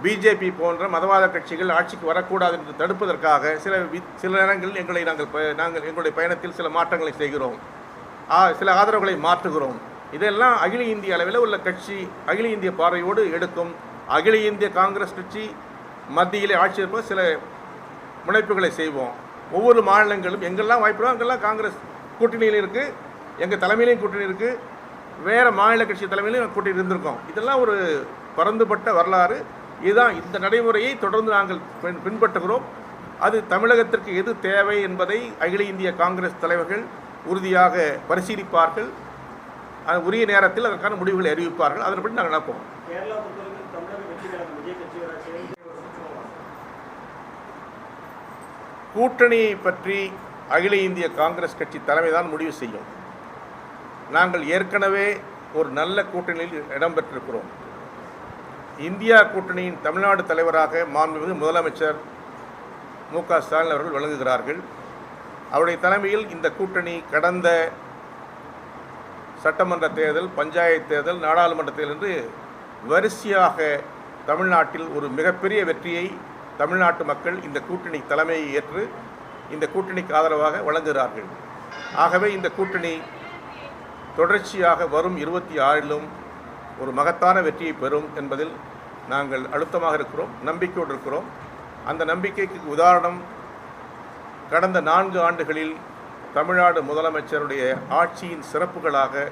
BJP போன்ற மதவாத கட்சிகள் ஆட்சிக்கு வரக்கூடாது என்று தடுப்பதற்காக சில நேரங்களில் எங்களுடைய பயணத்தில் சில மாற்றங்களை செய்கிறோம், சில ஆதரவுகளை மாற்றுகிறோம். இதெல்லாம் அகில இந்திய அளவில் உள்ள கட்சி அகில இந்திய பார்வையோடு எடுக்கும். அகில இந்திய காங்கிரஸ் கட்சி மத்தியிலே ஆட்சி இருப்ப சில முனைப்புகளை செய்வோம். ஒவ்வொரு மாநிலங்களும் எங்கெல்லாம் வாய்ப்புறோம் அங்கெல்லாம் காங்கிரஸ் கூட்டணியில் இருக்குது, எங்கள் தலைமையிலையும் கூட்டணி இருக்குது, வேறு மாநில கட்சி தலைமையிலையும் கூட்டணி இருந்திருக்கோம். இதெல்லாம் ஒரு பரந்துபட்ட வரலாறு. இதுதான் இந்த நடைமுறையை தொடர்ந்து நாங்கள் பின்பற்றுகிறோம். அது தமிழகத்திற்கு எது தேவை என்பதை அகில இந்திய காங்கிரஸ் தலைவர்கள் உறுதியாக பரிசீலிப்பார்கள். அது உரிய நேரத்தில் அதற்கான முடிவுகளை அறிவிப்பார்கள். அதன்படி நாங்கள் நடப்போம். கூட்டணியை பற்றி அகில இந்திய காங்கிரஸ் கட்சி தலைமை தான் முடிவு செய்யும். நாங்கள் ஏற்கனவே ஒரு நல்ல கூட்டணியில் இடம்பெற்றிருக்கிறோம். இந்தியா கூட்டணியின் தமிழ்நாடு தலைவராக மாண்புமிகு முதலமைச்சர் மு.க. ஸ்டாலின் அவர்கள் விளங்குகிறார்கள். அவருடைய தலைமையில் இந்த கூட்டணி கடந்த சட்டமன்ற தேர்தல், பஞ்சாயத்து தேர்தல், நாடாளுமன்ற தேர்தல் என்று வரிசையாக தமிழ்நாட்டில் ஒரு மிகப்பெரிய வெற்றியை தமிழ்நாட்டு மக்கள் இந்த கூட்டணி தலைமையை ஏற்று இந்த கூட்டணிக்கு ஆதரவாக வழங்குகிறார்கள். ஆகவே இந்த கூட்டணி தொடர்ச்சியாக வரும் 26 ஒரு மகத்தான வெற்றியை பெறும் என்பதில் நாங்கள் அழுத்தமாக இருக்கிறோம், நம்பிக்கையோடு இருக்கிறோம். அந்த நம்பிக்கைக்கு உதாரணம் கடந்த 4 ஆண்டுகளில் தமிழ்நாடு முதலமைச்சருடைய ஆட்சியின் சிறப்புகளாக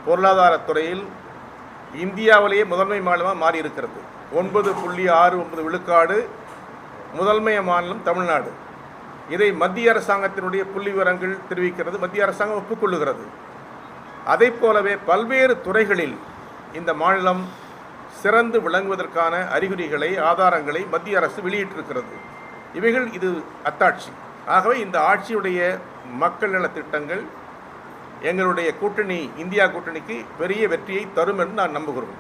பொருளாதாரத்துறையில் இந்தியாவிலேயே முதன்மை மாநிலமாக மாறியிருக்கிறது. 9.69 விழுக்காடு முதன்மை மாநிலம் தமிழ்நாடு. இதை மத்திய அரசாங்கத்தினுடைய புள்ளி விவரங்கள் தெரிவிக்கிறது, மத்திய அரசாங்கம் ஒப்புக்கொள்ளுகிறது. அதை போலவே பல்வேறு துறைகளில் இந்த மாநிலம் சிறந்து விளங்குவதற்கான அறிகுறிகளை, ஆதாரங்களை மத்திய அரசு வெளியிட்டிருக்கிறது. இவைகள் இது அத்தாட்சி. ஆகவே இந்த ஆட்சியுடைய மக்கள் நலத்திட்டங்கள் எங்களுடைய கூட்டணி இந்தியா கூட்டணிக்கு பெரிய வெற்றியை தரும் என்று நான் நம்புகிறோம்.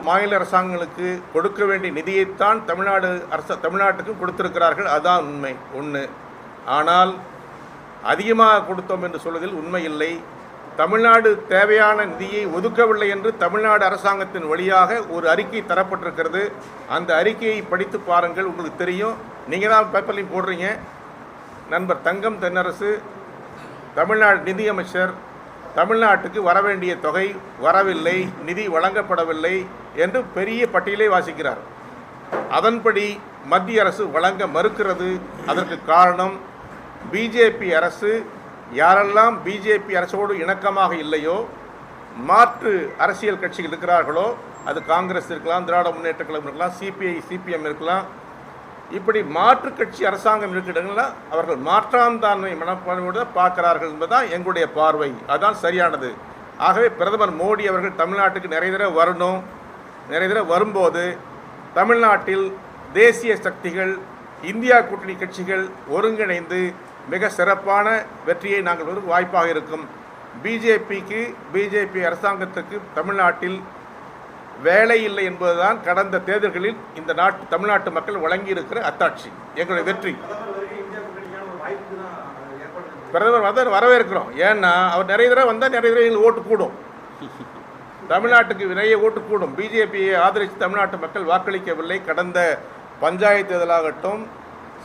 மாநில அரசாங்கங்களுக்கு கொடுக்க வேண்டிய நிதியைத்தான் தமிழ்நாட்டுக்கும் கொடுத்திருக்கிறார்கள். அதுதான் உண்மை ஒன்று. ஆனால் அதிகமாக கொடுத்தோம் என்று சொல்வதில் உண்மை இல்லை. தமிழ்நாடு தேவையான நிதியை ஒதுக்கவில்லை என்று தமிழ்நாடு அரசாங்கத்தின் வழியாக ஒரு அறிக்கை தரப்பட்டிருக்கிறது. அந்த அறிக்கையை படித்து பாருங்கள், உங்களுக்கு தெரியும். நீங்கள் தான் பேப்பர்லையும் போடுறீங்க. நண்பர் தங்கம் தென்னரசு, தமிழ்நாடு நிதியமைச்சர், தமிழ்நாட்டுக்கு வரவேண்டிய தொகை வரவில்லை, நிதி வழங்கப்படவில்லை என்று பெரிய பட்டியலை வாசிக்கிறார். அதன்படி மத்திய அரசு வழங்க மறுக்கிறது. அதற்கு காரணம் பிஜேபி அரசு யாரெல்லாம் பிஜேபி அரசோடு இணக்கமாக இல்லையோ, மாற்று அரசியல் கட்சிகள் இருக்கிறார்களோ, அது காங்கிரஸ் இருக்கலாம், திராவிட முன்னேற்ற கழகம் இருக்கலாம், சிபிஐ சிபிஎம் இருக்கலாம், இப்படி மாற்று கட்சி அரசாங்கம் இருக்கிற அவர்கள் மாற்றாந்தான்மை மனப்பான்மையோடு பார்க்கிறார்கள் என்பதுதான் எங்களுடைய பார்வை. அதுதான் சரியானது. ஆகவே பிரதமர் மோடி அவர்கள் தமிழ்நாட்டுக்கு நிறைய தடவை வரணும். நிறைய தடவை வரும்போது தமிழ்நாட்டில் தேசிய சக்திகள், இந்தியா கூட்டணி கட்சிகள் ஒருங்கிணைந்து மிக சிறப்பான வெற்றியை நாங்கள் வாய்ப்பாக இருக்கும். பிஜேபி அரசாங்கத்துக்கு தமிழ்நாட்டில் வேலை இல்லை என்பதுதான் கடந்த தேர்தல்களில் இந்த தமிழ்நாட்டு மக்கள் வழங்கியிருக்கிற அத்தாட்சி. எங்களுடைய வெற்றி பிரதமர் வரவேற்கிறோம். ஏன்னா அவர் நிறைய தடவை வந்தால் நிறைய தடவை எங்களுக்கு ஓட்டு கூடும், தமிழ்நாட்டுக்கு நிறைய ஓட்டு கூடும். பிஜேபியை ஆதரித்து தமிழ்நாட்டு மக்கள் வாக்களிக்கவில்லை. கடந்த பஞ்சாயத்து தேர்தலாகட்டும்,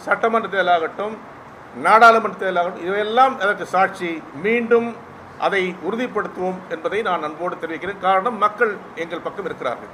சட்டமன்ற தேர்தலாகட்டும், நாடாளுமன்ற தேர்தலாகட்டும், இவையெல்லாம் அதற்கு சாட்சி. மீண்டும் அதை உறுதிப்படுத்துவோம் என்பதை நான் அன்போடு தெரிவிக்கிறேன். காரணம் மக்கள் எங்கள் பக்கம் இருக்கிறார்கள்.